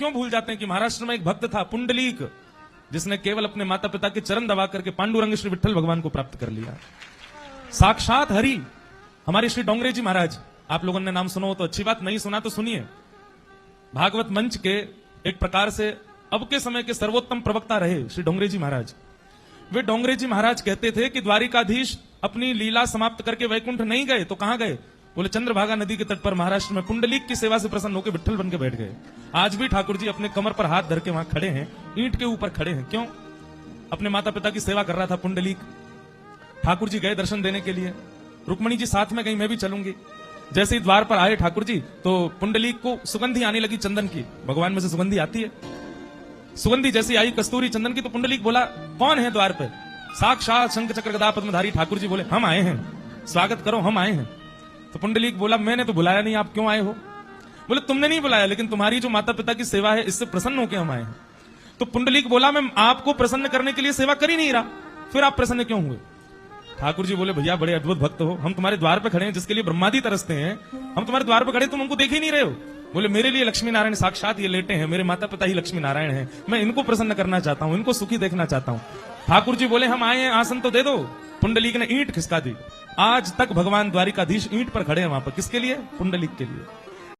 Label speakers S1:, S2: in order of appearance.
S1: क्यों भूल जाते हैं कि महाराष्ट्र में एक भक्त था पुंडलीक, जिसने केवल अपने माता पिता के चरण दबा करके पांडुरंग श्री विठ्ठल भगवान को प्राप्त कर लिया। साक्षात हरि हमारे श्री डोंगरे जी महाराज, आप लोगों ने नाम सुना हो तो अच्छी बात, नहीं सुना तो सुनिए। भागवत मंच के एक प्रकार से अब के समय के सर्वोत्तम प्रवक्ता रहे श्री डोंगरे जी महाराज। वे डोंगरे जी महाराज कहते थे कि द्वारिकाधीश अपनी लीला समाप्त करके वैकुंठ नहीं गए तो कहां गए? बोले चंद्रभागा नदी के तट पर महाराष्ट्र में पुंडलीक की सेवा से प्रसन्न होकर विठ्ठल बन के बैठ गए। आज भी ठाकुर जी अपने कमर पर हाथ धर के वहां खड़े हैं, ईंट के ऊपर खड़े हैं। क्यों? अपने माता पिता की सेवा कर रहा था पुंडलीक। ठाकुर जी गए दर्शन देने के लिए, रुक्मणी जी साथ में गई, मैं भी चलूंगी। जैसे ही द्वार पर आए ठाकुर जी तो पुंडलीक को सुगंधी आने लगी चंदन की। भगवान में से सुगंधी आती है, सुगंधी जैसी आई कस्तूरी चंदन की, तो पुंडलीक बोला कौन है द्वार पर? साक्षात शंख चक्र गदा पद्मधारी ठाकुर जी बोले हम आए हैं, स्वागत करो, हम आए हैं। तो पुंडलीक बोला मैंने तो बुलाया नहीं, आप क्यों आए हो? बोले तुमने नहीं बुलाया, लेकिन तुम्हारी जो माता पिता की सेवा है इससे प्रसन्न होकर हम आए हैं। तो पुंडलीक बोला मैं आपको प्रसन्न करने के लिए सेवा कर ही नहीं रहा, फिर आप प्रसन्न क्यों हुए? ठाकुर जी बोले भैया बड़े अद्भुत भक्त हो, हम तुम्हारे द्वार पे खड़े हैं जिसके लिए ब्रह्मादि तरसते हैं, हम तुम्हारे द्वार पे खड़े, तुम हमको देख ही नहीं रहे हो। बोले मेरे लिए लक्ष्मी नारायण साक्षात ये लेटे हैं, मेरे माता पिता ही लक्ष्मी नारायण हैं, मैं इनको प्रसन्न करना चाहता हूं, इनको सुखी देखना चाहता हूं। ठाकुर जी बोले हम आए हैं, आसन तो दे दो। पुंडलीक ने ईंट खिसका दी। आज तक भगवान द्वारिकाधीश ईंट पर खड़े हैं वहां पर, किसके लिए? पुंडलीक के लिए।